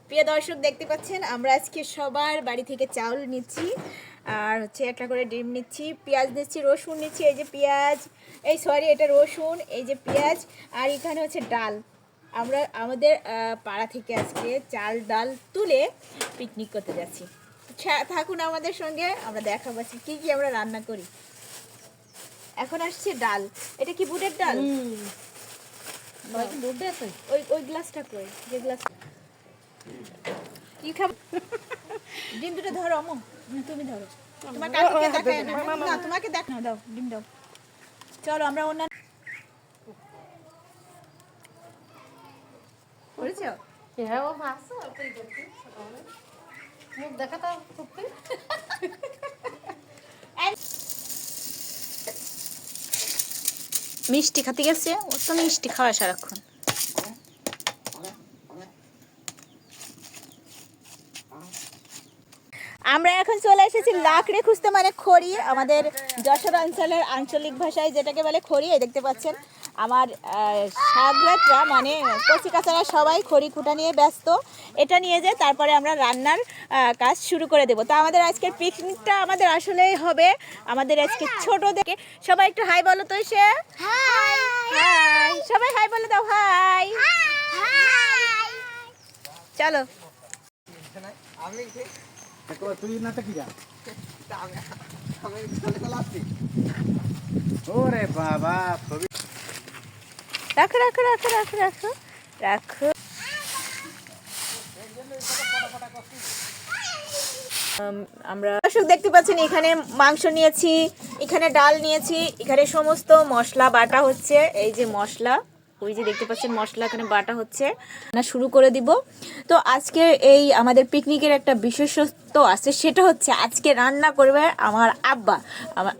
প্রিয় দর্শক দেখতে পাচ্ছেন আমরা আজকে সবার বাড়ি থেকে চাউল নিচ্ছি আর হচ্ছে একটা করে ডিম নিচ্ছি, পেঁয়াজ নিচ্ছি, রসুন নিচ্ছি। এই যে পেঁয়াজ, এটা রসুন, এই যে পেঁয়াজ, আর এখানে হচ্ছে ডাল। আমরা আমাদের পাড়া থেকে আজকে চাল ডাল তুলে পিকনিক করতে যাচ্ছি। থাকুন আমাদের সঙ্গে, আমরা দেখাবো কি কি আমরা রান্না করি। এখন আসছে ডাল। এটা কি বুটের ডাল? ওই গ্লাসটা কই? যে গ্লাস কি খাব? ডিম দুটো ধরো আমু, তুমি ধরো। তোমার কাকুকে দেখায় না, তোমাকে দেখ না, দাও ডিম দাও। চলো আমরা অন্যান্য করেছো। হ্যাঁ ও মাছ তুই দেখি মুখ দেখা তো কুপি মিষ্টি খাতে গেছে, ও তো মিষ্টি খাওয়া সারাক্ষণ। আমরা এখন চলে এসেছি লাকড়ি খুঁজতে, মানে খড়ি। আমাদের যশোর অঞ্চলের আঞ্চলিক ভাষায় যেটাকে বলে খড়ি। এই দেখতে পাচ্ছেন আমার সাগরাতরা, মানে কচিকাচারা সবাই খড়ি খুঁটা নিয়ে ব্যস্ত। এটা নিয়ে যায় তারপরে আমরা রান্নার কাজ শুরু করে দেবো। তো আমাদের আজকের পিকনিকটা আমাদের আসলেই হবে আমাদের আজকে ছোট দেখে। সবাই একটু হাই বলো তো। এসে হাই, সবাই হাই বলে দাও। হাই, চলো। তুই না তো কি যা ওরে বাবা, রাখো রাখো রাখো রাখো রাখো রাখো। আমরা দর্শক দেখতে পাচ্ছেন এখানে মাংস নিয়েছি, এখানে ডাল নিয়েছি, এখানে সমস্ত মশলা বাটা হচ্ছে। এই যে মশলা, ওই যে দেখতে পাচ্ছেন মশলা এখানে বাটা হচ্ছে। না শুরু করে দিব। তো আজকে এই আমাদের পিকনিকের একটা বিশেষত্ব আছে, সেটা হচ্ছে আজকে রান্না করবে আমার আব্বা। আমার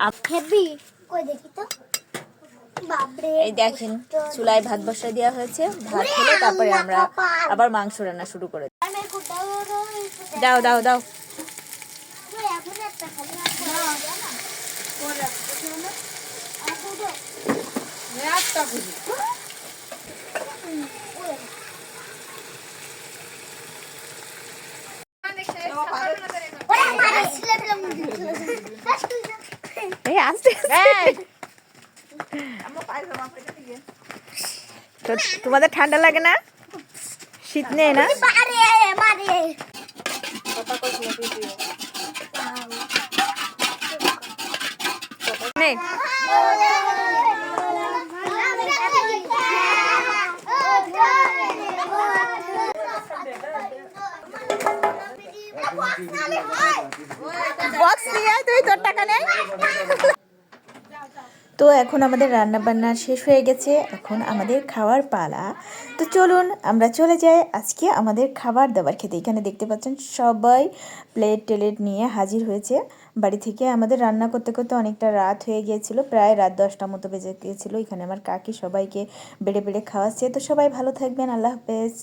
এই দেখেন চুলায় ভাত বসায় দেওয়া হয়েছে। ভাত হলে তারপরে আমরা আবার মাংস রান্না শুরু করে দাও দাও দাও। আস্তে তো তোমাদের ঠান্ডা লাগে না? শীত নেই না? নেই। বক্স নিয়ে আয় তুই, তোর টাকা নেই। তো এখন আমাদের রান্না বান্না শেষ হয়ে গেছে, এখন আমাদের খাওয়ার পালা। তো চলুন আমরা চলে যাই আজকে আমাদের খাবার দাবার খেতে। এখানে দেখতে পাচ্ছেন সবাই প্লেট টেলেট নিয়ে হাজির হয়েছে বাড়ি থেকে। আমাদের রান্না করতে করতে অনেকটা রাত হয়ে গিয়েছিল, প্রায় রাত 10টা মতো বেজে গিয়েছিল। এখানে আমার কাকি সবাইকে বেড়ে বেড়ে খাওয়াচ্ছে। তো সবাই ভালো থাকবেন, আল্লাহ হাফেজ।